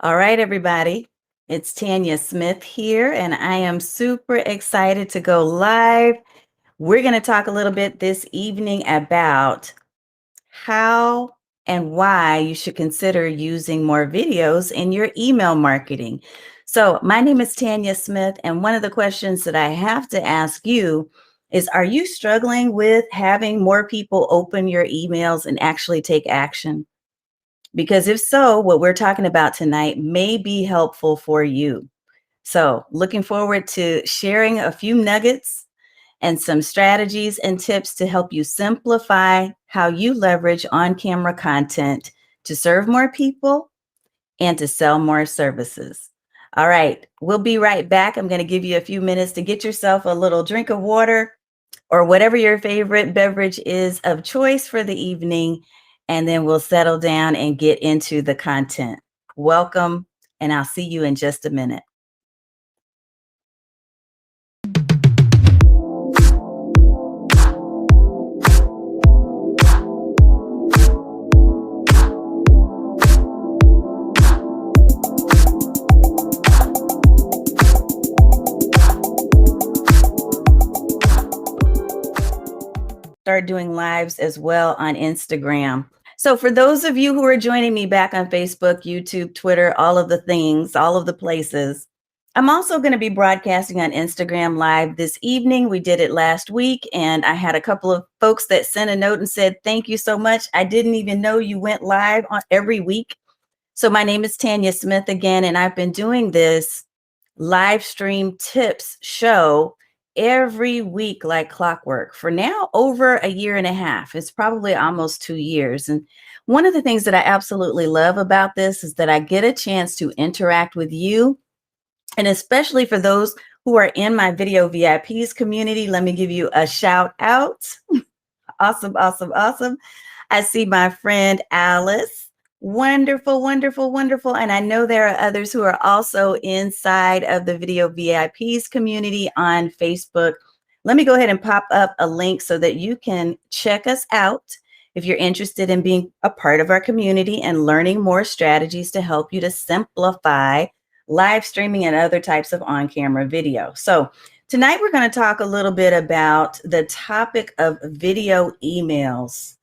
All right, everybody. It's Tanya Smith here, and I am super excited to go live. We're going to talk a little bit this evening about how and why you should consider using more videos in your email marketing. So, my name is Tanya Smith, and one of the questions that I have to ask you is, are you struggling with having more people open your emails and actually take action? Because if so, what we're talking about tonight may be helpful for you. So, looking forward to sharing a few nuggets and some strategies and tips to help you simplify how you leverage on camera content to serve more people and to sell more services. All right, we'll be right back. I'm going to give you a few minutes to get yourself a little drink of water or whatever your favorite beverage is of choice for the evening, and then we'll settle down and get into the content. Welcome, and I'll see you in just a minute. Start doing lives as well on Instagram. So for those of you who are joining me back on Facebook, YouTube, Twitter, all of the things, all of the places, I'm also going to be broadcasting on Instagram Live this evening. We did it last week, and I had a couple of folks that sent a note and said, thank you so much. I didn't even know you went live on every week. So my name is Tanya Smith again, and I've been doing this live stream tips show every week like clockwork for now over a year and a half. It's probably almost 2 years. And one of the things that I absolutely love about this is that I get a chance to interact with you. And especially for those who are in my video VIPs community, let me give you a shout out. Awesome, awesome, awesome. I see my friend Alice. Wonderful, wonderful, wonderful. And I know there are others who are also inside of the video VIPs community on Facebook. Let me go ahead and pop up a link so that you can check us out if you're interested in being a part of our community and learning more strategies to help you to simplify live streaming and other types of on-camera video. So tonight we're going to talk a little bit about the topic of video emails.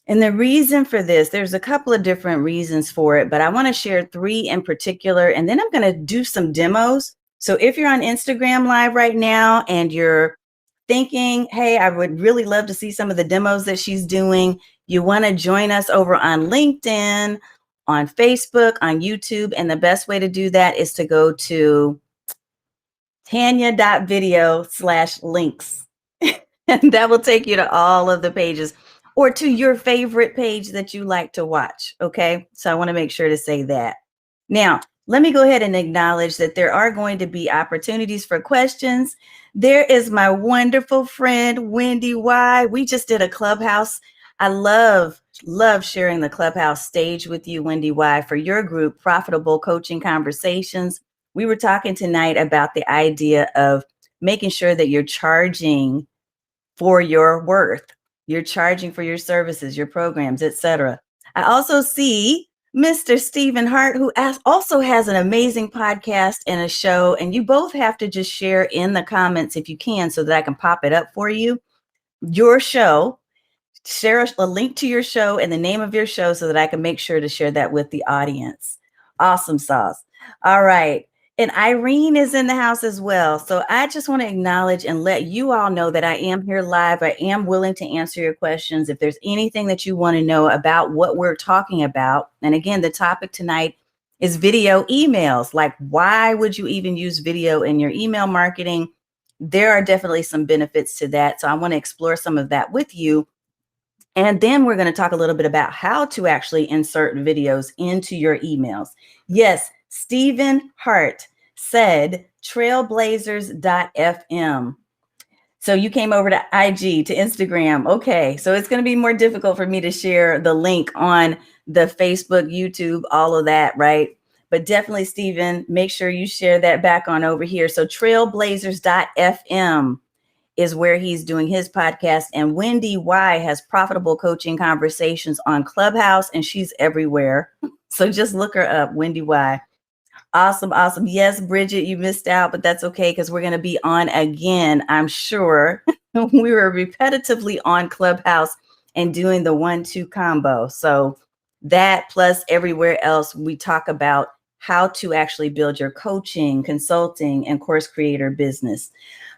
And the reason for this, there's a couple of different reasons for it, but I want to share 3 in particular, and then I'm going to do some demos. So if you're on Instagram Live right now and you're thinking, hey, I would really love to see some of the demos that she's doing, you want to join us over on LinkedIn, on Facebook, on YouTube, and the best way to do that is to go to tanya.video/links. And that will take you to all of the pages, or to your favorite page that you like to watch. Okay. So I want to make sure to say that. Now, let me go ahead and acknowledge that there are going to be opportunities for questions. There is my wonderful friend, Wendy Y. We just did a Clubhouse. I love sharing the Clubhouse stage with you, Wendy Y, for your group, Profitable Coaching Conversations. We were talking tonight about the idea of making sure that you're charging for your worth. You're charging for your services, your programs, etc. I also see Mr. Stephen Hart, who also has an amazing podcast and a show. And you both have to just share in the comments if you can, so that I can pop it up for you. Your show, share a link to your show and the name of your show so that I can make sure to share that with the audience. Awesome sauce. All right. And Irene is in the house as well. So I just want to acknowledge and let you all know that I am here live. I am willing to answer your questions. If there's anything that you want to know about what we're talking about. And again, the topic tonight is video emails. Like, why would you even use video in your email marketing? There are definitely some benefits to that. So I want to explore some of that with you. And then we're going to talk a little bit about how to actually insert videos into your emails. Yes, Stephen Hart said trailblazers.fm. So you came over to IG, to Instagram. Okay, so it's going to be more difficult for me to share the link on the Facebook, YouTube, all of that, right? But definitely, Stephen, make sure you share that back on over here. So trailblazers.fm is where he's doing his podcast. And Wendy Y has Profitable Coaching Conversations on Clubhouse, and she's everywhere. So just look her up, Wendy Y. Awesome, awesome. Yes, Bridget, you missed out, but that's okay because we're going to be on again, I'm sure. We were repetitively on Clubhouse and doing the 1-2 combo. So that plus everywhere else, we talk about how to actually build your coaching, consulting, and course creator business.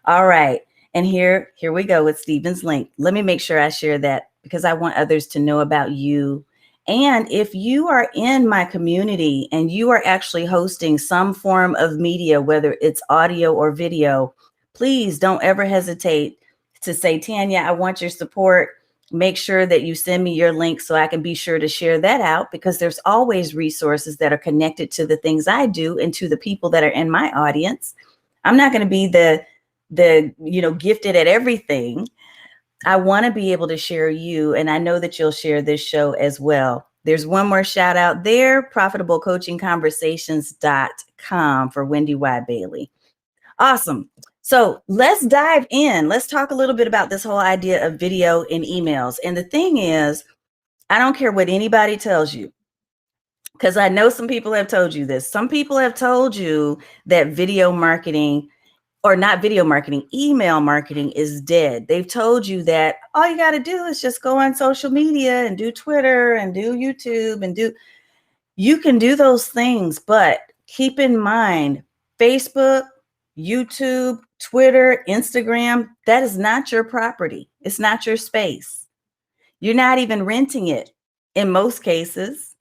All right. And here we go with Stephen's link. Let me make sure I share that because I want others to know about you. And if you are in my community and you are actually hosting some form of media, whether it's audio or video, please don't ever hesitate to say, Tanya, I want your support. Make sure that you send me your link so I can be sure to share that out, because there's always resources that are connected to the things I do and to the people that are in my audience. I'm not going to be the gifted at everything. I want to be able to share you, and I know that you'll share this show as well. There's one more shout out there, profitablecoachingconversations.com for Wendy Y. Bailey. Awesome. So let's dive in. Let's talk a little bit about this whole idea of video and emails. And the thing is, I don't care what anybody tells you, because I know some people have told you this. Some people have told you that video marketing, or not video marketing, email marketing is dead. They've told you that all you got to do is just go on social media and do Twitter and do YouTube and you can do those things, but keep in mind, Facebook, YouTube, Twitter, Instagram, that is not your property. It's not your space. You're not even renting it in most cases,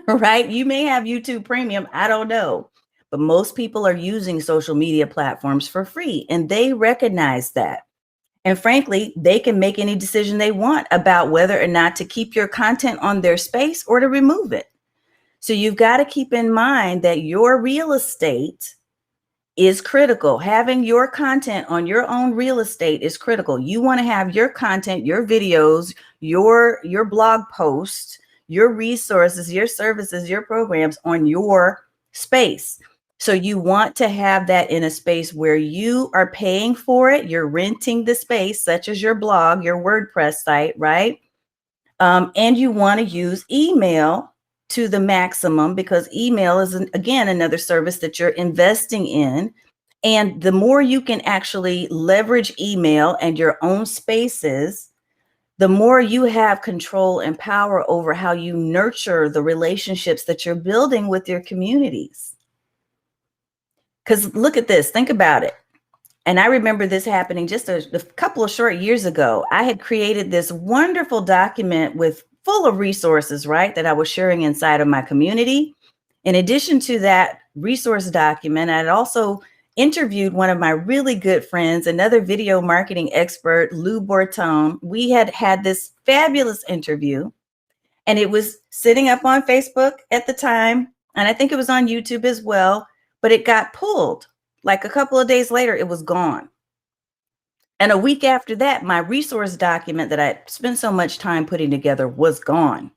right? You may have YouTube Premium, I don't know. But most people are using social media platforms for free, and they recognize that. And frankly, they can make any decision they want about whether or not to keep your content on their space or to remove it. So you've got to keep in mind that your real estate is critical. Having your content on your own real estate is critical. You want to have your content, your videos, your blog posts, your resources, your services, your programs on your space. So you want to have that in a space where you are paying for it. You're renting the space, such as your blog, your WordPress site, right? And you want to use email to the maximum, because email is, again, another service that you're investing in. And the more you can actually leverage email and your own spaces, the more you have control and power over how you nurture the relationships that you're building with your communities. Because look at this, think about it. And I remember this happening just a couple of short years ago. I had created this wonderful document full of resources, right, that I was sharing inside of my community. In addition to that resource document, I had also interviewed one of my really good friends, another video marketing expert, Lou Bortone. We had this fabulous interview, and it was sitting up on Facebook at the time. And I think it was on YouTube as well, but it got pulled. Like a couple of days later, it was gone. And a week after that, my resource document that I spent so much time putting together was gone.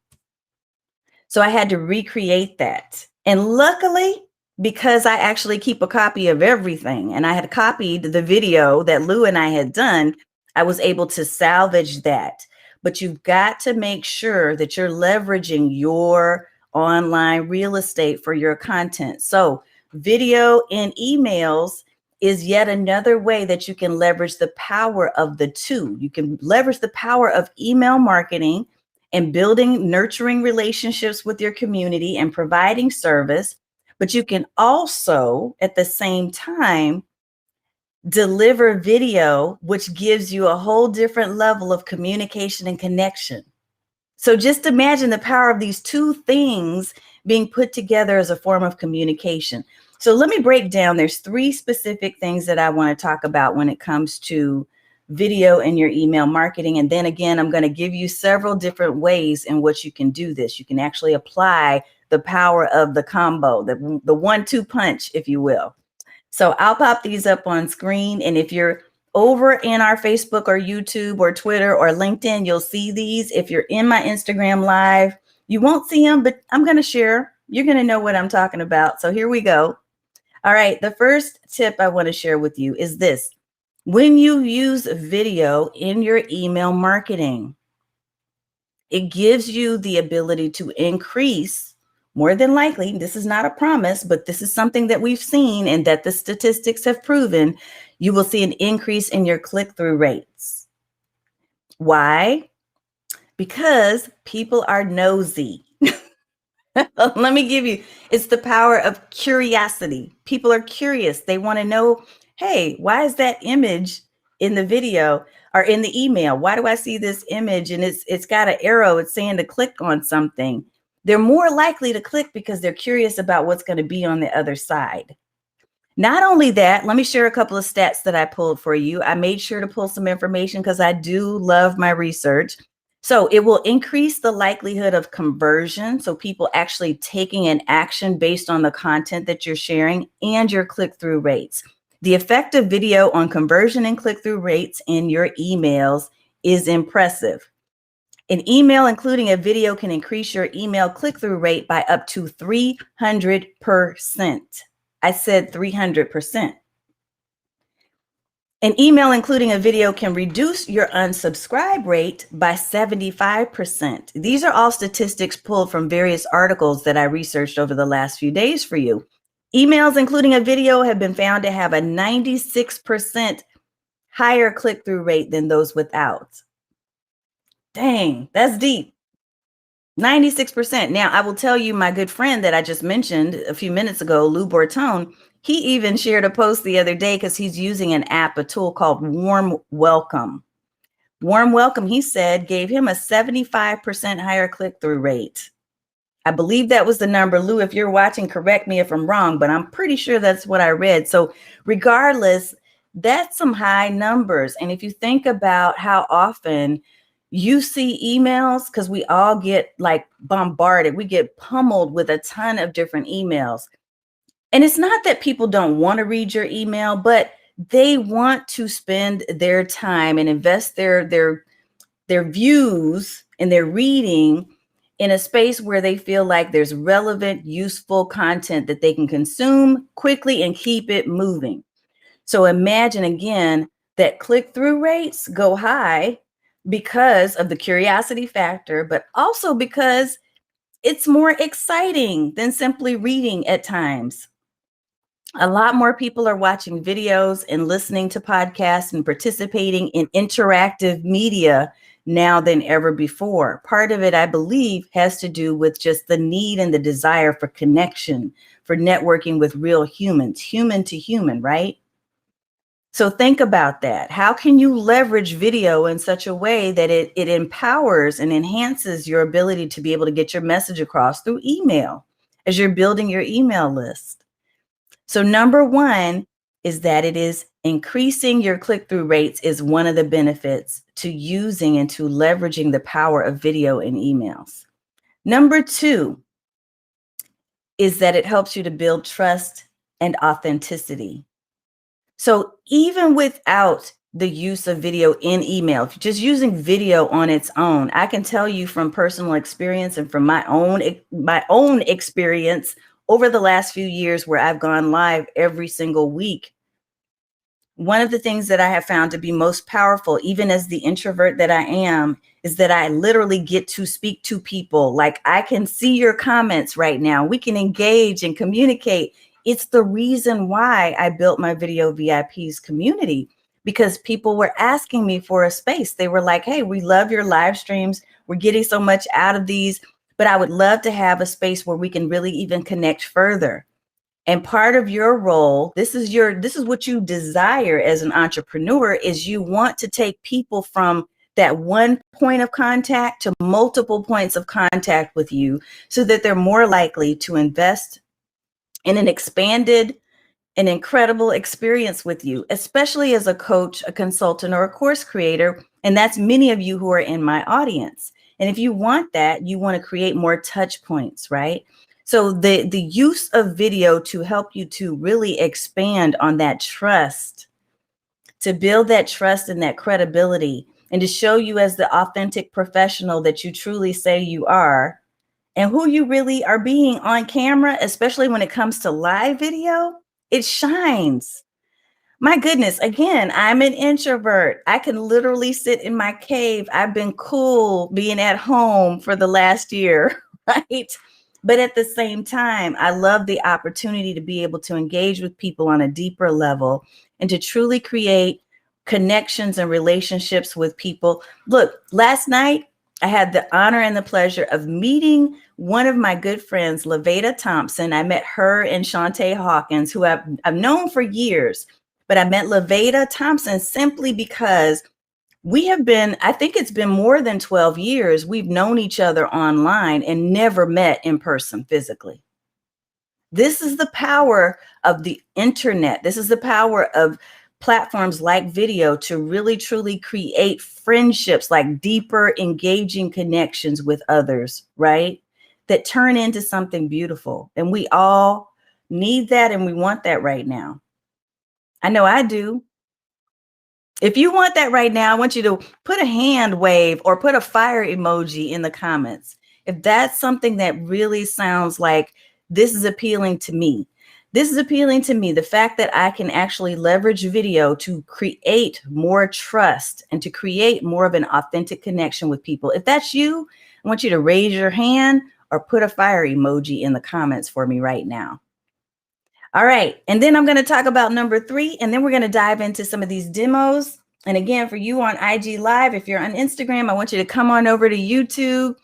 So I had to recreate that. And luckily, because I actually keep a copy of everything, and I had copied the video that Lou and I had done, I was able to salvage that. But you've got to make sure that you're leveraging your online real estate for your content. So video and emails is yet another way that you can leverage the power of the two. You can leverage the power of email marketing and building, nurturing relationships with your community and providing service. But you can also, at the same time, deliver video, which gives you a whole different level of communication and connection. So just imagine the power of these two things being put together as a form of communication. So let me break down. There's 3 specific things that I want to talk about when it comes to video and your email marketing. And then again, I'm going to give you several different ways in which you can do this. You can actually apply the power of the combo, the 1-2 punch, if you will. So I'll pop these up on screen. And if you're over in our Facebook or YouTube or Twitter or LinkedIn, you'll see these. If you're in my Instagram live, you won't see them, but I'm going to share. You're going to know what I'm talking about. So here we go. All right. The first tip I want to share with you is this. When you use video in your email marketing, it gives you the ability to increase more than likely, this is not a promise, but this is something that we've seen and that the statistics have proven, you will see an increase in your click-through rates. Why? Because people are nosy. Let me give you, it's the power of curiosity. People are curious. They want to know, hey, why is that image in the video or in the email? Why do I see this image and it's got an arrow, it's saying to click on something? They're more likely to click because they're curious about what's going to be on the other side. Not only that, let me share a couple of stats that I pulled for you. I made sure to pull some information because I do love my research. So it will increase the likelihood of conversion. So people actually taking an action based on the content that you're sharing and your click-through rates. The effect of video on conversion and click-through rates in your emails is impressive. An email including a video can increase your email click-through rate by up to 300%. I said 300%. An email including a video can reduce your unsubscribe rate by 75%. These are all statistics pulled from various articles that I researched over the last few days for you. Emails including a video have been found to have a 96% higher click-through rate than those without. Dang, that's deep. 96%. Now, I will tell you, my good friend that I just mentioned a few minutes ago, Lou Bortone, he even shared a post the other day because he's using an app, a tool called Warm Welcome. Warm Welcome, he said, gave him a 75% higher click-through rate. I believe that was the number. Lou, if you're watching, correct me if I'm wrong, but I'm pretty sure that's what I read. So regardless, that's some high numbers. And if you think about how often you see emails, because we all get like bombarded, we get pummeled with a ton of different emails. And it's not that people don't want to read your email, but they want to spend their time and invest their views and their reading in a space where they feel like there's relevant, useful content that they can consume quickly and keep it moving. So imagine again that click-through rates go high because of the curiosity factor, but also because it's more exciting than simply reading at times. A lot more people are watching videos and listening to podcasts and participating in interactive media now than ever before. Part of it, I believe, has to do with just the need and the desire for connection, for networking with real humans, human to human, right? So think about that. How can you leverage video in such a way that it empowers and enhances your ability to be able to get your message across through email as you're building your email list? So number one is that it is increasing your click-through rates is one of the benefits to using and to leveraging the power of video in emails. Number two is that it helps you to build trust and authenticity. So even without the use of video in email, if you're just using video on its own, I can tell you from personal experience and from my own experience over the last few years where I've gone live every single week, one of the things that I have found to be most powerful, even as the introvert that I am, is that I literally get to speak to people. Like, I can see your comments right now. We can engage and communicate. It's the reason why I built my Video VIPs community, because people were asking me for a space. They were like, hey, we love your live streams. We're getting so much out of these, but I would love to have a space where we can really even connect further. And part of your role, this is what you desire as an entrepreneur, is you want to take people from that one point of contact to multiple points of contact with you so that they're more likely to invest in an expanded and incredible experience with you, especially as a coach, a consultant, or a course creator. And that's many of you who are in my audience. And if you want that, you want to create more touch points, right? So the use of video to help you to really expand on that trust, to build that trust and that credibility, and to show you as the authentic professional that you truly say you are, and who you really are being on camera, especially when it comes to live video, it shines. My goodness, again, I'm an introvert. I can literally sit in my cave. I've been cool being at home for the last year, right? But at the same time, I love the opportunity to be able to engage with people on a deeper level and to truly create connections and relationships with people. Look, last night, I had the honor and the pleasure of meeting one of my good friends, Laveda Thompson. I met her and Shantae Hawkins, who I've known for years, but I met Laveda Thompson simply because we have been, I think it's been more than 12 years. We've known each other online and never met in person physically. This is the power of the internet. This is the power of platforms like video to really truly create friendships, like deeper, engaging connections with others, right? That turn into something beautiful. And we all need that and we want that right now. I know I do. If you want that right now, I want you to put a hand wave or put a fire emoji in the comments. If that's something that really sounds like this is appealing to me. This is appealing to me. The fact that I can actually leverage video to create more trust and to create more of an authentic connection with people. If that's you, I want you to raise your hand or put a fire emoji in the comments for me right now. All right. And then I'm going to talk about number 3, and then we're going to dive into some of these demos. And again, for you on IG Live, if you're on Instagram, I want you to come on over to YouTube.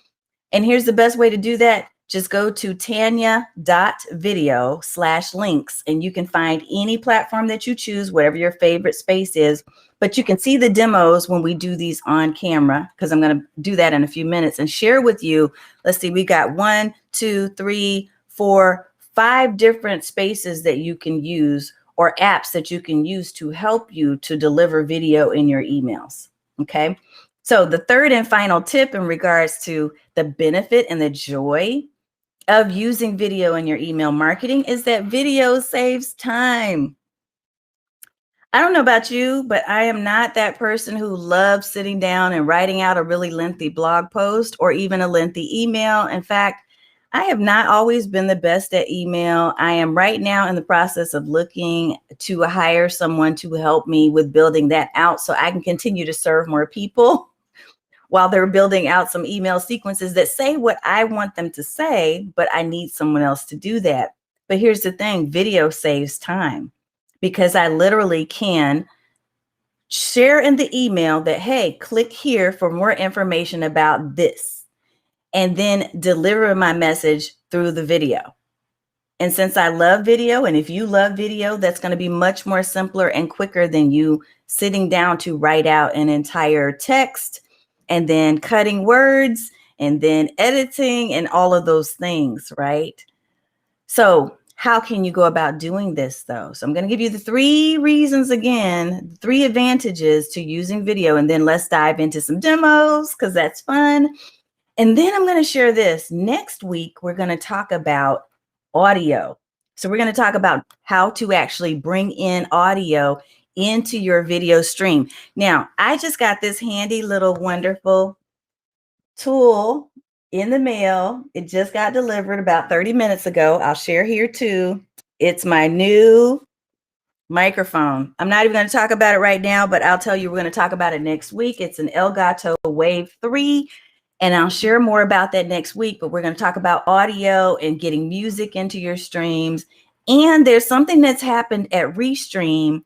And here's the best way to do that. Just go to tanya.video/links, and you can find any platform that you choose, whatever your favorite space is. But you can see the demos when we do these on camera, because I'm going to do that in a few minutes and share with you. Let's see, we got 1, 2, 3, 4, 5 different spaces that you can use or apps that you can use to help you to deliver video in your emails. Okay. So the third and final tip in regards to the benefit and the joy of using video in your email marketing is that video saves time. I don't know about you, but I am not that person who loves sitting down and writing out a really lengthy blog post or even a lengthy email. In fact, I have not always been the best at email. I am right now in the process of looking to hire someone to help me with building that out so I can continue to serve more people while they're building out some email sequences that say what I want them to say, but I need someone else to do that. But here's the thing, video saves time because I literally can share in the email that, hey, click here for more information about this, and then deliver my message through the video. And since I love video, and if you love video, that's going to be much more simpler and quicker than you sitting down to write out an entire text and then cutting words and then editing and all of those things, right? So how can you go about doing this though? So I'm going to give you the 3 reasons again, 3 advantages to using video, and then let's dive into some demos because that's fun. And then I'm going to share this. Next week, we're going to talk about audio. So we're going to talk about how to actually bring in audio into your video stream. Now, I just got this handy little wonderful tool in the mail. It just got delivered about 30 minutes ago. I'll share here too. It's my new microphone. I'm not even going to talk about it right now, but I'll tell you, we're going to talk about it next week. It's an Elgato Wave 3. And I'll share more about that next week, but we're going to talk about audio and getting music into your streams. And there's something that's happened at Restream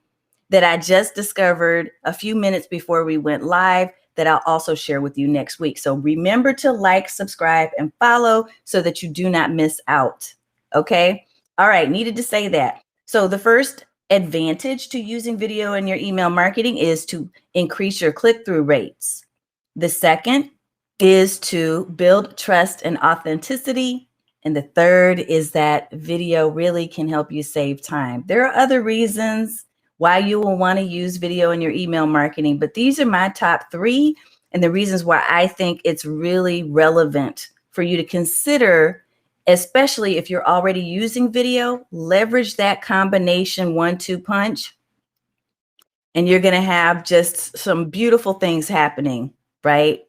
that I just discovered a few minutes before we went live that I'll also share with you next week. So remember to like, subscribe, and follow so that you do not miss out. Okay. All right. Needed to say that. So the first advantage to using video in your email marketing is to increase your click-through rates. The second is to build trust and authenticity. And the third is that video really can help you save time. There are other reasons why you will want to use video in your email marketing, but these are my top 3 and the reasons why I think it's really relevant for you to consider, especially if you're already using video. Leverage that combination 1-2 punch, and you're going to have just some beautiful things happening, right?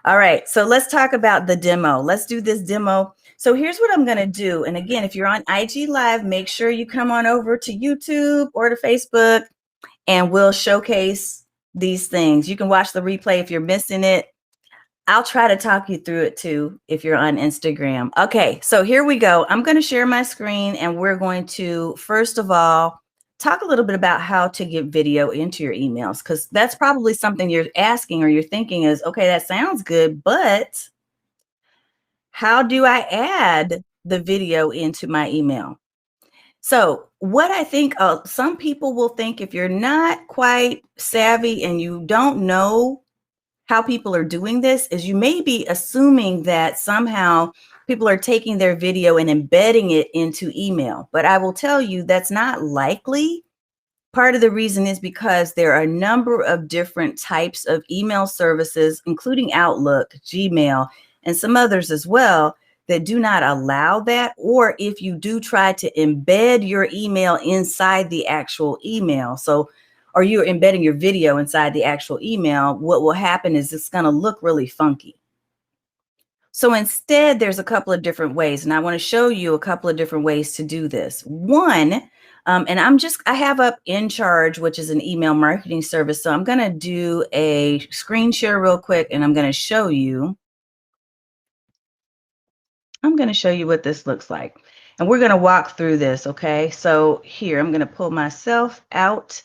All right, so let's talk about the demo. Let's do this demo. So here's what I'm going to do. And again, if you're on IG Live, make sure you come on over to YouTube or to Facebook, and we'll showcase these things. You can watch the replay if you're missing it. I'll try to talk you through it too if you're on Instagram. Okay, so here we go. I'm going to share my screen and we're going to, first of all, talk a little bit about how to get video into your emails, because that's probably something you're asking or you're thinking is, okay, that sounds good, but how do I add the video into my email? So what I think some people will think, if you're not quite savvy and you don't know how people are doing this, is you may be assuming that somehow people are taking their video and embedding it into email. But I will tell you that's not likely. Part of the reason is because there are a number of different types of email services, including Outlook, Gmail, and some others as well, that do not allow that. Or if you do try to embed your email inside the actual email, or you're embedding your video inside the actual email, what will happen is it's going to look really funky. So instead, there's a couple of different ways, and I want to show you a couple of different ways to do this. One, and I have up In Charge, which is an email marketing service. So I'm going to do a screen share real quick, and I'm going to show you what this looks like. And we're going to walk through this, okay? So here, I'm going to pull myself out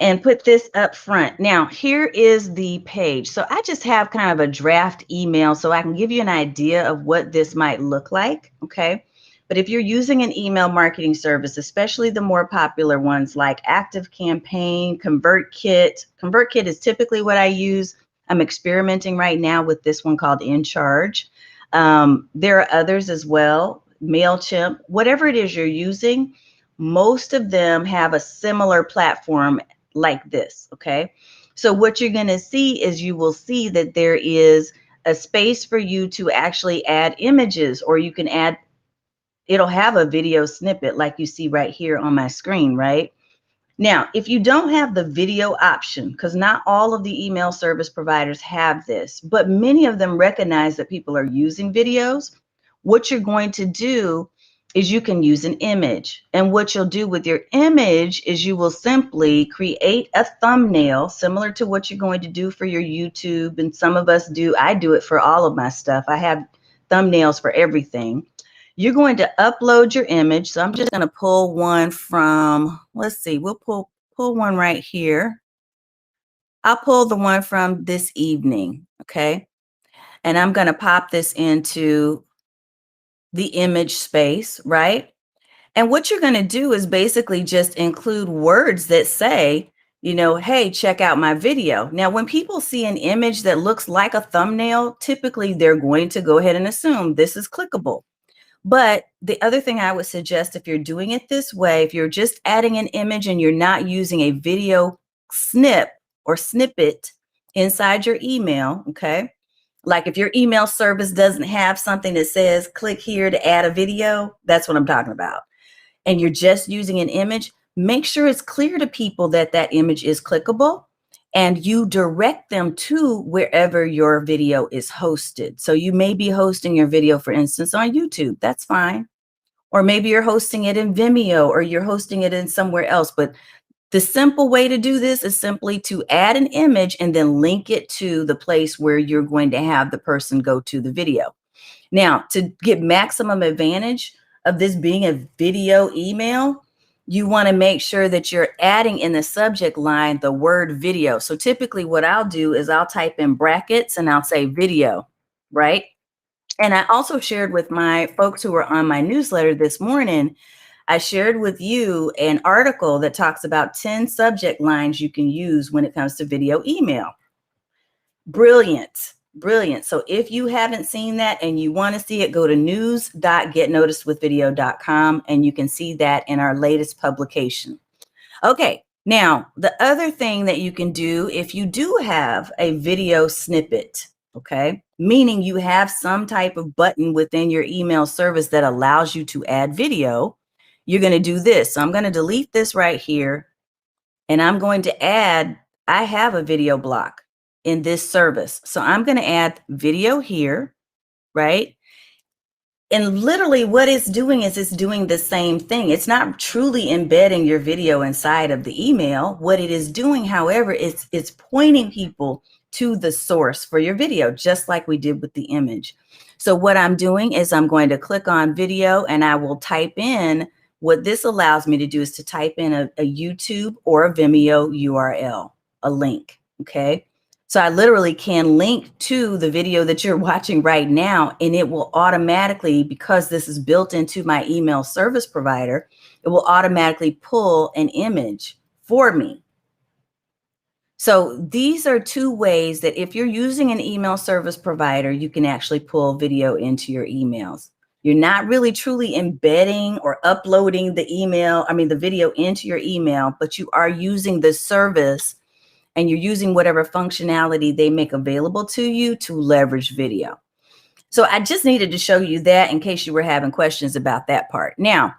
and put this up front. Now, here is the page. So I just have kind of a draft email so I can give you an idea of what this might look like, okay? But if you're using an email marketing service, especially the more popular ones like ActiveCampaign, ConvertKit is typically what I use. I'm experimenting right now with this one called In Charge. There are others as well, MailChimp, whatever it is you're using, most of them have a similar platform like this, okay? So what you're going to see is you will see that there is a space for you to actually add images, or you can add, it'll have a video snippet like you see right here on my screen, right? Now, if you don't have the video option, because not all of the email service providers have this, but many of them recognize that people are using videos, what you're going to do is you can use an image. And what you'll do with your image is you will simply create a thumbnail similar to what you're going to do for your YouTube. And some of us do, I do it for all of my stuff. I have thumbnails for everything. You're going to upload your image. So I'm just going to pull one from, let's see, we'll pull one right here. I'll pull the one from this evening, okay? And I'm going to pop this into the image space, right? And what you're going to do is basically just include words that say, you know, hey, check out my video. Now, when people see an image that looks like a thumbnail, typically they're going to go ahead and assume this is clickable. But the other thing I would suggest, if you're doing it this way, if you're just adding an image and you're not using a video snippet inside your email, okay? Like if your email service doesn't have something that says click here to add a video, that's what I'm talking about. And you're just using an image, make sure it's clear to people that that image is clickable, and you direct them to wherever your video is hosted. So you may be hosting your video, for instance, on YouTube. That's fine. Or maybe you're hosting it in Vimeo, or you're hosting it in somewhere else. But the simple way to do this is simply to add an image and then link it to the place where you're going to have the person go to the video. Now, to get maximum advantage of this being a video email, you want to make sure that you're adding in the subject line the word video. So typically what I'll do is I'll type in brackets and I'll say video, right? And I also shared with my folks who were on my newsletter this morning, I shared with you an article that talks about 10 subject lines you can use when it comes to video email. Brilliant. Brilliant. So if you haven't seen that and you want to see it, go to news.getnoticedwithvideo.com and you can see that in our latest publication. Okay. Now, the other thing that you can do if you do have a video snippet, okay, meaning you have some type of button within your email service that allows you to add video, you're going to do this. So I'm going to delete this right here and I'm going to add, I have a video block in this service. So I'm going to add video here, right? And literally what it's doing is it's doing the same thing. It's not truly embedding your video inside of the email. What it is doing, however, it's pointing people to the source for your video, just like we did with the image. So what I'm doing is I'm going to click on video and I will type in, what this allows me to do is to type in a YouTube or a Vimeo URL, a link, okay? So I literally can link to the video that you're watching right now, and it will automatically, because this is built into my email service provider, it will automatically pull an image for me. So these are two ways that if you're using an email service provider, you can actually pull video into your emails. You're not really truly embedding or uploading the video into your email, but you are using the service and you're using whatever functionality they make available to you to leverage video. So I just needed to show you that in case you were having questions about that part. Now,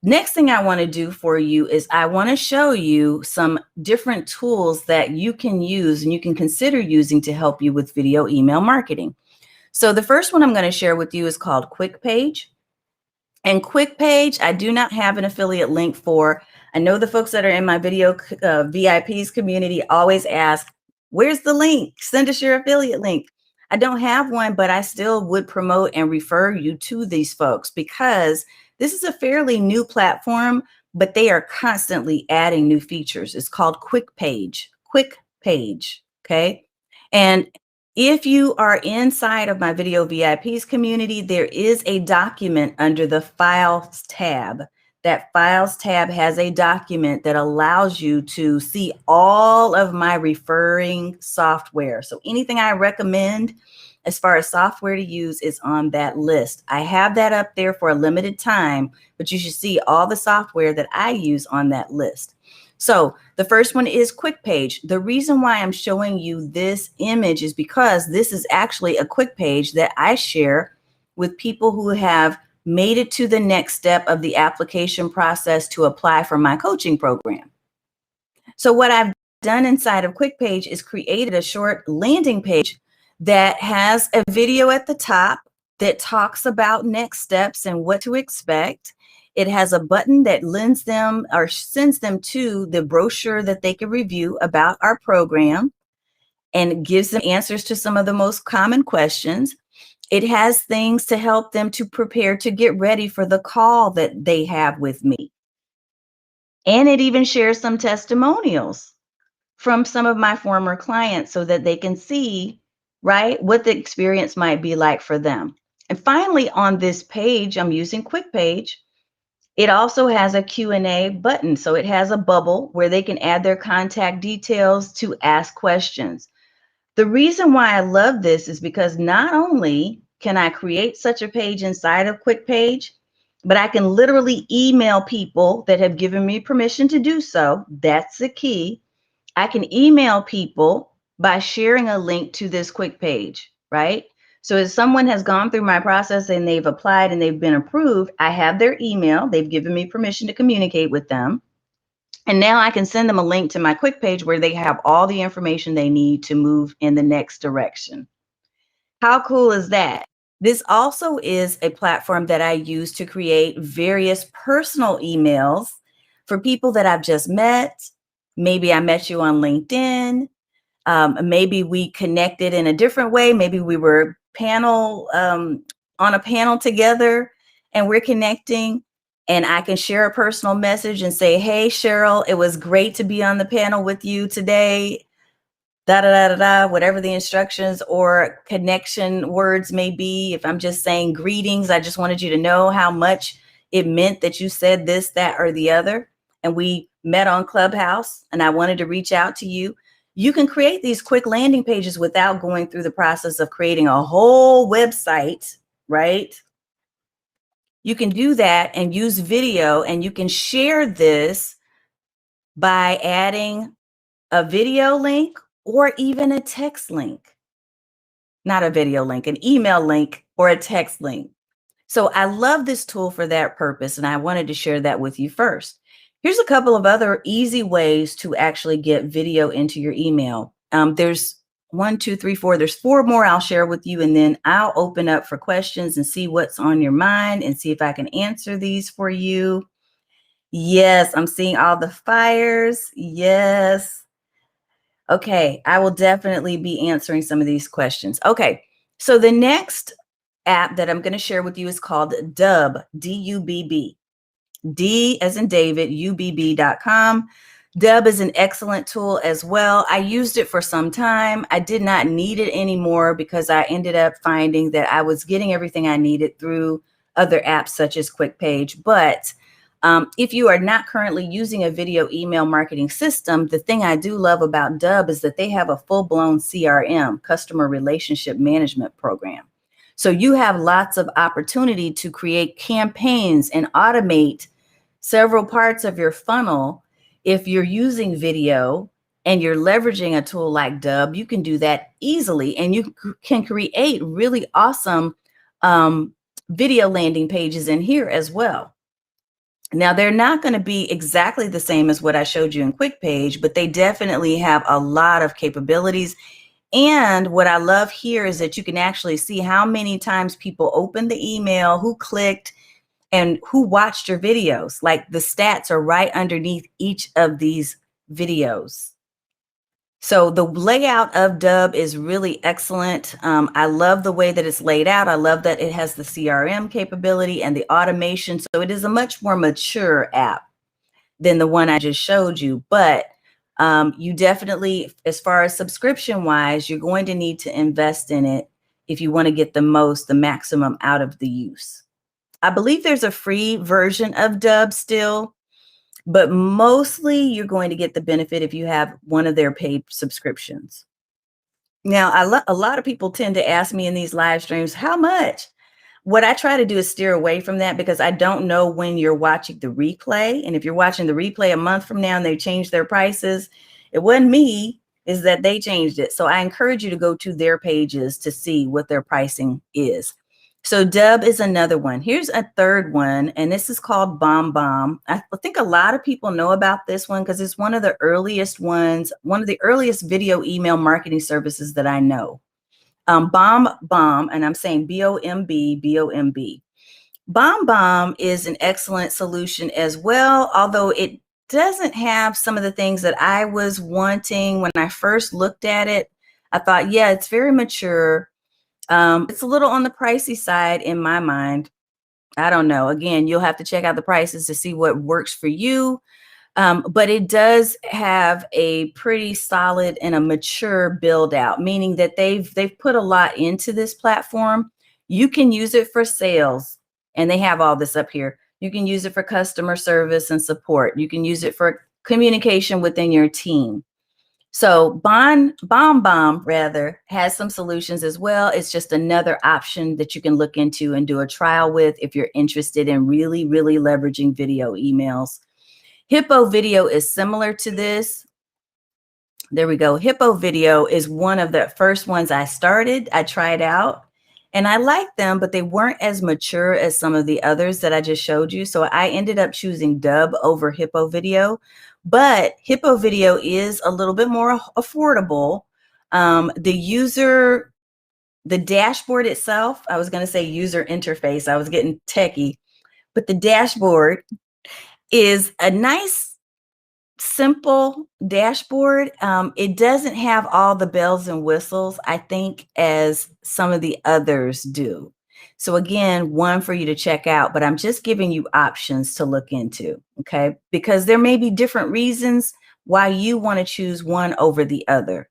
next thing I want to do for you is I want to show you some different tools that you can use and you can consider using to help you with video email marketing. So the first one I'm going to share with you is called QuickPage. And QuickPage, I do not have an affiliate link for. I know the folks that are in my video VIPs community always ask, where's the link? Send us your affiliate link. I don't have one, but I still would promote and refer you to these folks because this is a fairly new platform, but they are constantly adding new features. It's called QuickPage, okay? And if you are inside of my video VIPs community, there is a document under the Files tab. That Files tab has a document that allows you to see all of my referring software. So anything I recommend as far as software to use is on that list. I have that up there for a limited time, but you should see all the software that I use on that list. So the first one is QuickPage. The reason why I'm showing you this image is because this is actually a QuickPage that I share with people who have made it to the next step of the application process to apply for my coaching program. So what I've done inside of QuickPage is created a short landing page that has a video at the top that talks about next steps and what to expect. It has a button that lends them or sends them to the brochure that they can review about our program and gives them answers to some of the most common questions. It has things to help them to prepare to get ready for the call that they have with me. And it even shares some testimonials from some of my former clients so that they can see, right, what the experience might be like for them. And finally, on this page, I'm using QuickPage. It also has a Q&A button. So it has a bubble where they can add their contact details to ask questions. The reason why I love this is because not only can I create such a page inside of QuickPage, but I can literally email people that have given me permission to do so. That's the key. I can email people by sharing a link to this QuickPage, right? So if someone has gone through my process and they've applied and they've been approved, I have their email. They've given me permission to communicate with them. And now I can send them a link to my QuickPage where they have all the information they need to move in the next direction. How cool is that? This also is a platform that I use to create various personal emails for people that I've just met. Maybe I met you on LinkedIn. Maybe we connected in a different way. Maybe we were on a panel together and we're connecting, and I can share a personal message and say, hey, Cheryl, it was great to be on the panel with you today. Whatever the instructions or connection words may be. If I'm just saying greetings, I just wanted you to know how much it meant that you said this, that, or the other. And we met on Clubhouse and I wanted to reach out to you. You can create these quick landing pages without going through the process of creating a whole website, right? You can do that and use video, and you can share this by adding a video link or even a text link. Not a video link, an email link or a text link. So I love this tool for that purpose, and I wanted to share that with you first. Here's a couple of other easy ways to actually get video into your email. There's 1, 2, 3, 4. There's 4 more I'll share with you, and then I'll open up for questions and see what's on your mind and see if I can answer these for you. Yes, I'm seeing all the fires. Yes. Okay, I will definitely be answering some of these questions. Okay, so the next app that I'm going to share with you is called Dubb, D-U-B-B. D as in David, UBB.com. Dubb is an excellent tool as well. I used it for some time. I did not need it anymore because I ended up finding that I was getting everything I needed through other apps such as QuickPage. But if you are not currently using a video email marketing system, the thing I do love about Dubb is that they have a full-blown CRM, customer relationship management program. So you have lots of opportunity to create campaigns and automate several parts of your funnel. If you're using video and you're leveraging a tool like Dubb, you can do that easily, and you can create really awesome video landing pages in here as well. Now, they're not going to be exactly the same as what I showed you in QuickPage, but they definitely have a lot of capabilities. And what I love here is that you can actually see how many times people opened the email, who clicked, and who watched your videos. Like the stats are right underneath each of these videos. So the layout of Dubb is really excellent. I love the way that it's laid out. I love that it has the CRM capability and the automation. So it is a much more mature app than the one I just showed you. But you definitely, as far as subscription wise, you're going to need to invest in it if you want to get the maximum out of the use. I believe there's a free version of Dubb still, but mostly you're going to get the benefit if you have one of their paid subscriptions. Now, a lot of people tend to ask me in these live streams, how much? What I try to do is steer away from that because I don't know when you're watching the replay. And if you're watching the replay a month from now and they change their prices, it wasn't me, is that they changed it. So I encourage you to go to their pages to see what their pricing is. So Dubb is another one. Here's a third one, and this is called BombBomb. I think a lot of people know about this one because it's one of the earliest ones, one of the earliest video email marketing services that I know. BombBomb, and I'm saying B-O-M-B, B-O-M-B. BombBomb is an excellent solution as well, although it doesn't have some of the things that I was wanting when I first looked at it. I thought, yeah, it's very mature. It's a little on the pricey side in my mind. I don't know. Again, you'll have to check out the prices to see what works for you. But it does have a pretty solid and a mature build out, meaning that they've put a lot into this platform. You can use it for sales, and they have all this up here. You can use it for customer service and support. You can use it for communication within your team. So BombBomb rather has some solutions as well. It's just another option that you can look into and do a trial with if you're interested in really, really leveraging video emails. HippoVideo is similar to this. There we go. HippoVideo is one of the first ones I started. I tried out and I liked them, but they weren't as mature as some of the others that I just showed you. So I ended up choosing Dubb over HippoVideo. But HippoVideo is a little bit more affordable. The dashboard itself, I was going to say user interface. I was getting techie, but the dashboard is a nice, simple dashboard. It doesn't have all the bells and whistles, I think, as some of the others do. So again, one for you to check out, but I'm just giving you options to look into, okay? Because there may be different reasons why you want to choose one over the other.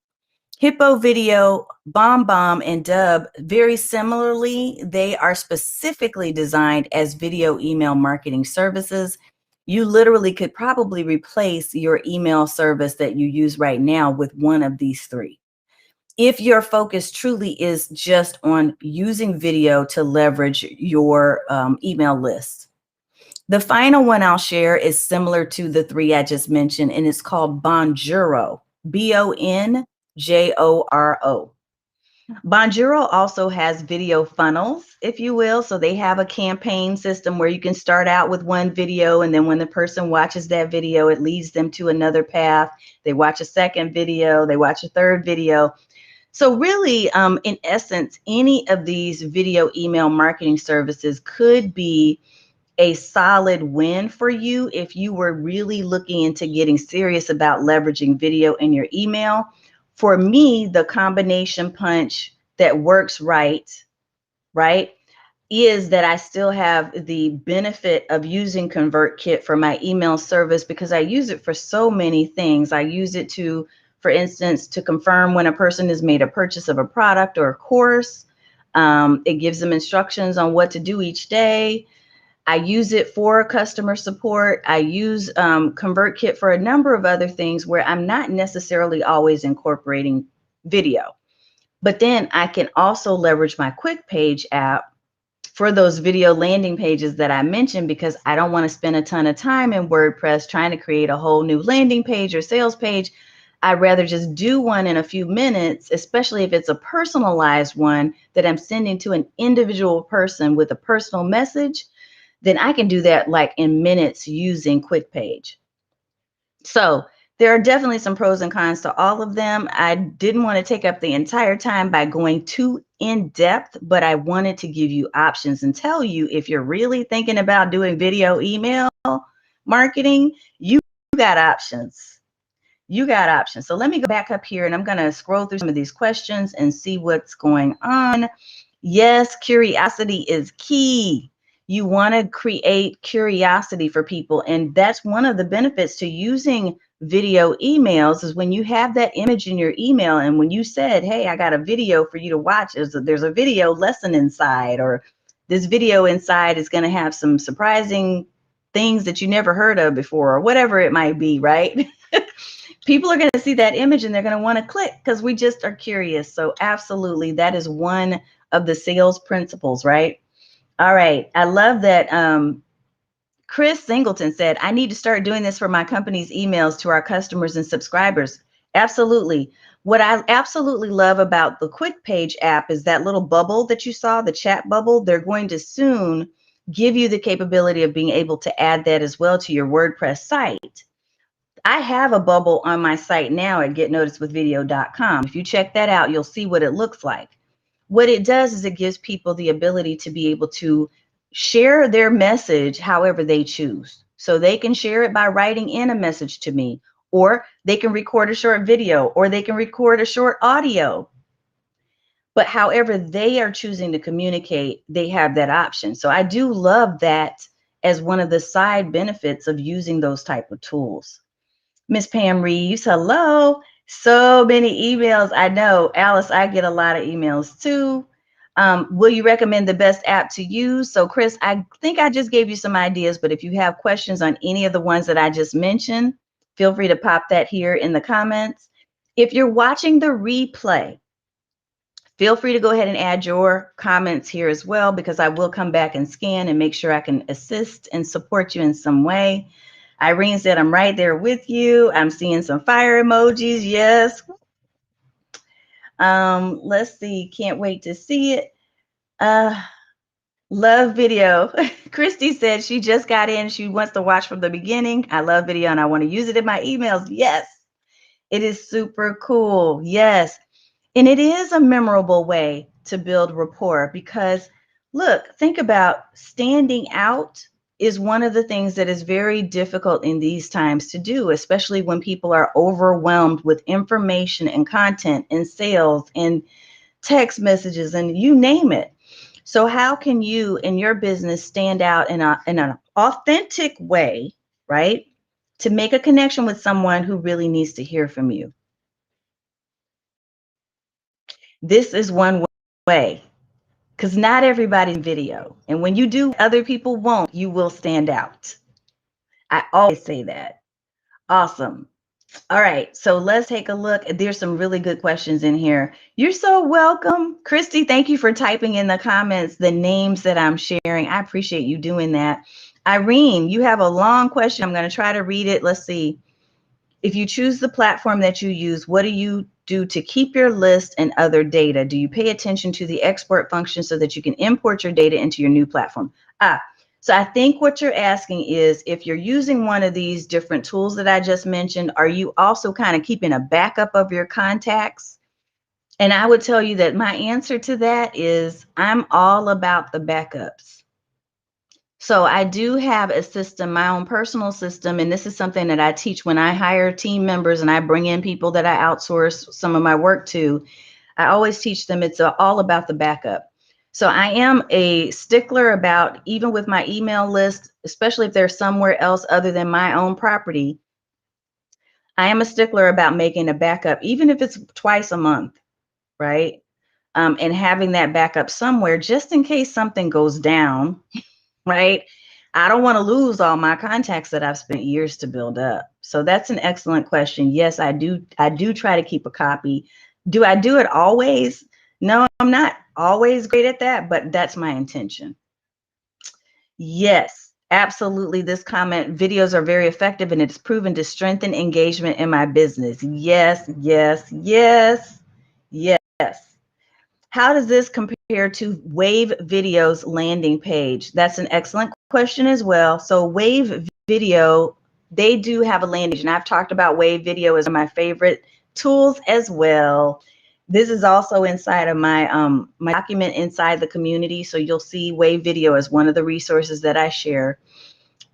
HippoVideo, BombBomb, and Dubb, very similarly, they are specifically designed as video email marketing services. You literally could probably replace your email service that you use right now with one of these three, if your focus truly is just on using video to leverage your email list. The final one I'll share is similar to the three I just mentioned, and it's called Bonduro, Bonjoro. Bonduro also has video funnels, if you will. So they have a campaign system where you can start out with one video, and then when the person watches that video, it leads them to another path. They watch a second video, they watch a third video. So really, in essence, any of these video email marketing services could be a solid win for you if you were really looking into getting serious about leveraging video in your email. For me, the combination punch that works right, is that I still have the benefit of using ConvertKit for my email service because I use it for so many things. I use it to, for instance, to confirm when a person has made a purchase of a product or a course. It gives them instructions on what to do each day. I use it for customer support. I use ConvertKit for a number of other things where I'm not necessarily always incorporating video. But then I can also leverage my QuickPage app for those video landing pages that I mentioned, because I don't want to spend a ton of time in WordPress trying to create a whole new landing page or sales page. I'd rather just do one in a few minutes, especially if it's a personalized one that I'm sending to an individual person with a personal message. Then I can do that like in minutes using QuickPage. So there are definitely some pros and cons to all of them. I didn't want to take up the entire time by going too in depth, but I wanted to give you options and tell you, if you're really thinking about doing video email marketing, you got options. You got options. So let me go back up here and I'm going to scroll through some of these questions and see what's going on. Yes, curiosity is key. You want to create curiosity for people. And that's one of the benefits to using video emails, is when you have that image in your email, and when you said, hey, I got a video for you to watch, there's a video lesson inside, or this video inside is going to have some surprising things that you never heard of before, or whatever it might be, right? People are going to see that image and they're going to want to click because we just are curious. So absolutely, that is one of the sales principles, right? All right. I love that. Chris Singleton said, I need to start doing this for my company's emails to our customers and subscribers. Absolutely. What I absolutely love about the QuickPage app is that little bubble that you saw, the chat bubble. They're going to soon give you the capability of being able to add that as well to your WordPress site. I have a bubble on my site now at getnoticedwithvideo.com. If you check that out, you'll see what it looks like. What it does is it gives people the ability to be able to share their message however they choose. So they can share it by writing in a message to me, or they can record a short video, or they can record a short audio. But however they are choosing to communicate, they have that option. So I do love that as one of the side benefits of using those type of tools. Miss Pam Reeves, hello. So many emails. I know, Alice, I get a lot of emails too. Will you recommend the best app to use? So Chris, I think I just gave you some ideas, but if you have questions on any of the ones that I just mentioned, feel free to pop that here in the comments. If you're watching the replay, feel free to go ahead and add your comments here as well, because I will come back and scan and make sure I can assist and support you in some way. Irene said, I'm right there with you. I'm seeing some fire emojis. Yes. Let's see. Can't wait to see it. Love video. Christy said she just got in. She wants to watch from the beginning. I love video and I want to use it in my emails. Yes. It is super cool. Yes. And it is a memorable way to build rapport, because look, think about standing out is one of the things that is very difficult in these times to do, especially when people are overwhelmed with information and content and sales and text messages and you name it. So how can you in your business stand out in an authentic way, right? To make a connection with someone who really needs to hear from you. This is one way, because not everybody's video. And when you do, other people won't, you will stand out. I always say that. Awesome. All right, so let's take a look. There's some really good questions in here. You're so welcome. Christy, thank you for typing in the comments the names that I'm sharing. I appreciate you doing that. Irene, you have a long question. I'm going to try to read it. Let's see. If you choose the platform that you use, what do you do to keep your list and other data? Do you pay attention to the export function so that you can import your data into your new platform? So I think what you're asking is, if you're using one of these different tools that I just mentioned, are you also kind of keeping a backup of your contacts? And I would tell you that my answer to that is I'm all about the backups. So I do have a system, my own personal system, and this is something that I teach when I hire team members and I bring in people that I outsource some of my work to. I always teach them it's all about the backup. So I am a stickler about, even with my email list, especially if they're somewhere else other than my own property, I am a stickler about making a backup, even if it's twice a month, right? And having that backup somewhere just in case something goes down, right? I don't want to lose all my contacts that I've spent years to build up. So that's an excellent question. Yes, I do. I do try to keep a copy. Do I do it always? No, I'm not always great at that, but that's my intention. Yes, absolutely. This comment, videos are very effective and it's proven to strengthen engagement in my business. Yes, yes, yes, yes. How does this compare to Wave Video's landing page? That's an excellent question as well. So Wave Video, they do have a landing page, and I've talked about Wave Video as one of my favorite tools as well. This is also inside of my my document inside the community. So you'll see Wave Video as one of the resources that I share.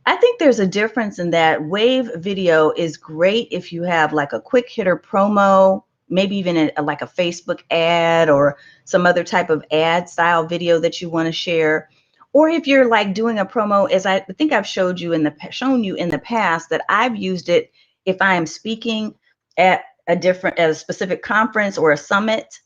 I think there's a difference in that Wave Video is great if you have like a quick hitter promo, maybe even like a Facebook ad or some other type of ad style video that you want to share. Or if you're like doing a promo, as I think I've shown you in the past, that I've used it if I am speaking at a specific conference or a summit.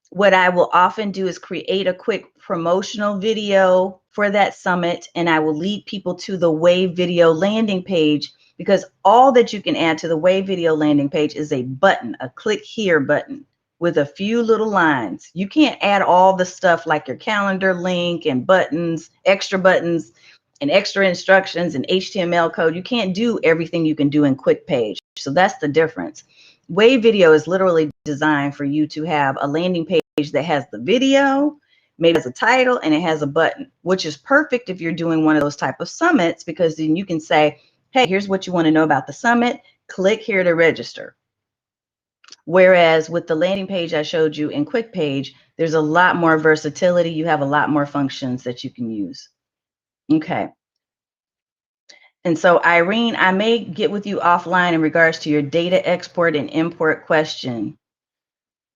What I will often do is create a quick promotional video for that summit, and I will lead people to the Wave Video landing page, because all that you can add to the Wave Video landing page is a button, a click here button with a few little lines. You can't add all the stuff like your calendar link and buttons, and extra instructions and HTML code. You can't do everything you can do in Quick Page. So that's the difference. Wave Video is literally designed for you to have a landing page that has the video, maybe has a title, and it has a button, which is perfect if you're doing one of those type of summits, because then you can say, hey, here's what you want to know about the summit. Click here to register. Whereas with the landing page I showed you in Quick Page, there's a lot more versatility. You have a lot more functions that you can use. Okay. And so, Irene, I may get with you offline in regards to your data export and import question.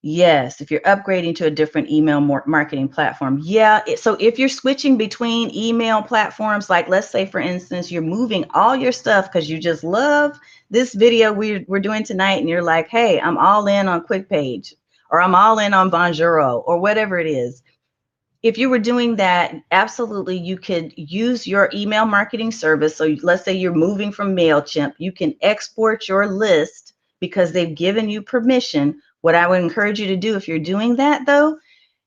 Yes, if you're upgrading to a different email marketing platform. Yeah, so if you're switching between email platforms, like let's say, for instance, you're moving all your stuff because you just love this video we're doing tonight, and you're like, hey, I'm all in on QuickPage, or I'm all in on Bonduro, or whatever it is. If you were doing that, absolutely, you could use your email marketing service. So let's say you're moving from MailChimp, you can export your list because they've given you permission. What I would encourage you to do if you're doing that, though,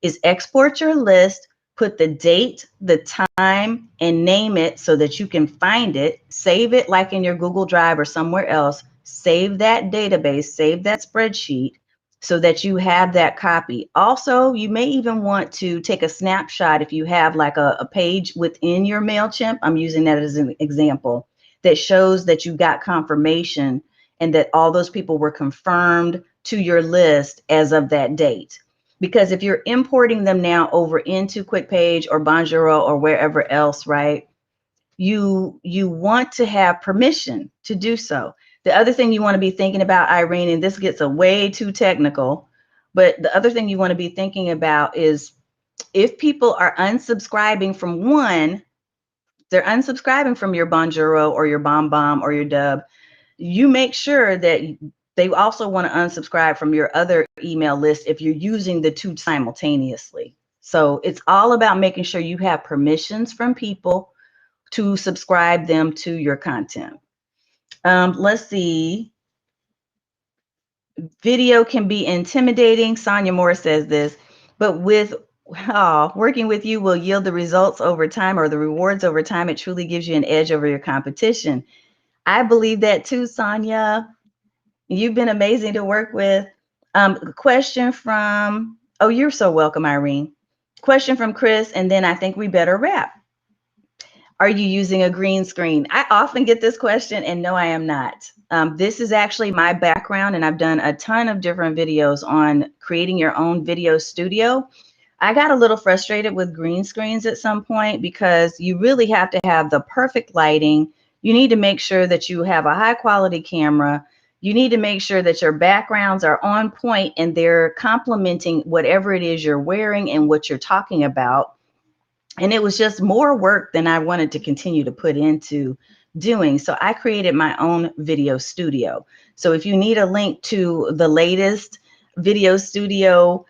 is export your list, put the date, the time, and name it so that you can find it, save it like in your Google Drive or somewhere else, save that database, save that spreadsheet, so that you have that copy. Also, you may even want to take a snapshot if you have like a page within your MailChimp. I'm using that as an example that shows that you got confirmation and that all those people were confirmed to your list as of that date. Because if you're importing them now over into QuickPage or Bonduro or wherever else, right, you want to have permission to do so. The other thing you want to be thinking about, Irene, and this gets way too technical, but the other thing you want to be thinking about is if people are unsubscribing from one, they're unsubscribing from your Bonduro or your BombBomb or your Dub, you make sure that they also want to unsubscribe from your other email list if you're using the two simultaneously. So it's all about making sure you have permissions from people to subscribe them to your content. Let's see. Video can be intimidating. Sonia Moore says this, but working with you will yield the results over time, or the rewards over time. It truly gives you an edge over your competition. I believe that too, Sonia. You've been amazing to work with. Question from, oh, you're so welcome, Irene. Question from Chris, and then I think we better wrap. Are you using a green screen? I often get this question, and no, I am not. This is actually my background, and I've done a ton of different videos on creating your own video studio. I got a little frustrated with green screens at some point because you really have to have the perfect lighting. You need to make sure that you have a high quality camera. You need to make sure that your backgrounds are on point and they're complementing whatever it is you're wearing and what you're talking about. And it was just more work than I wanted to continue to put into doing. So I created my own video studio. So if you need a link to the latest video studio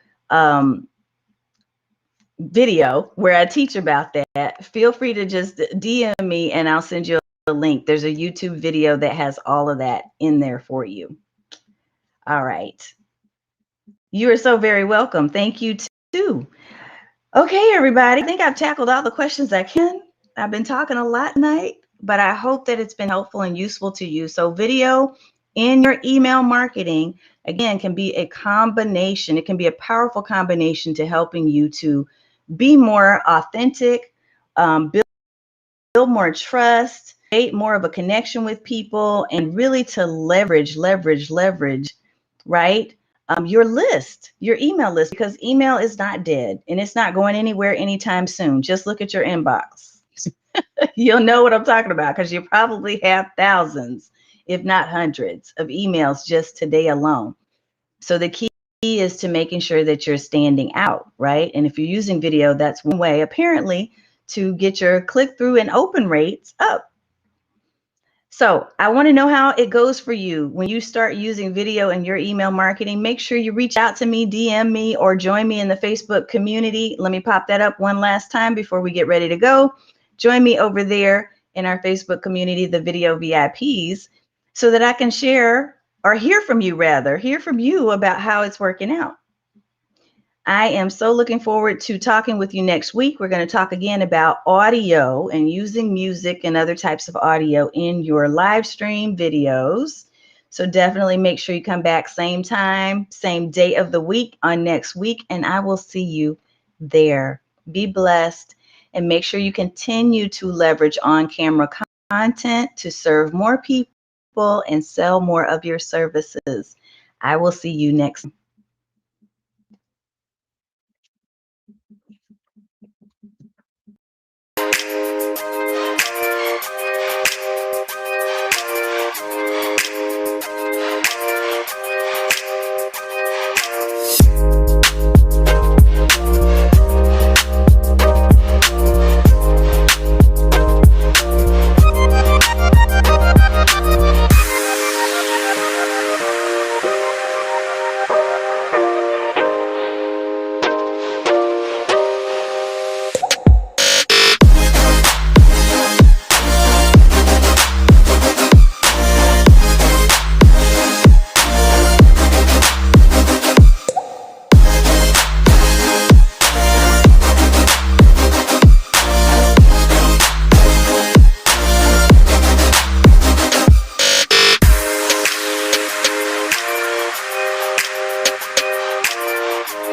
video where I teach about that, feel free to just DM me and I'll send you a link. There's a YouTube video that has all of that in there for you. All right. You are so very welcome. Thank you too. Okay, everybody. I think I've tackled all the questions I can. I've been talking a lot tonight, but I hope that it's been helpful and useful to you. So video in your email marketing, again, can be a combination. It can be a powerful combination to helping you to be more authentic, build more trust, create more of a connection with people, and really to leverage, right? Your list, your email list, because email is not dead and it's not going anywhere anytime soon. Just look at your inbox. You'll know what I'm talking about because you probably have thousands, if not hundreds, of emails just today alone. So the key is to making sure that you're standing out, right? And if you're using video, that's one way, apparently, to get your click-through and open rates up. So I want to know how it goes for you when you start using video in your email marketing. Make sure you reach out to me, DM me, or join me in the Facebook community. Let me pop that up one last time before we get ready to go. Join me over there in our Facebook community, the Video VIPs, so that I can share or hear from you about how it's working out. I am so looking forward to talking with you next week. We're going to talk again about audio and using music and other types of audio in your live stream videos. So definitely make sure you come back same time, same day of the week on next week, and I will see you there. Be blessed and make sure you continue to leverage on-camera content to serve more people and sell more of your services. I will see you next time.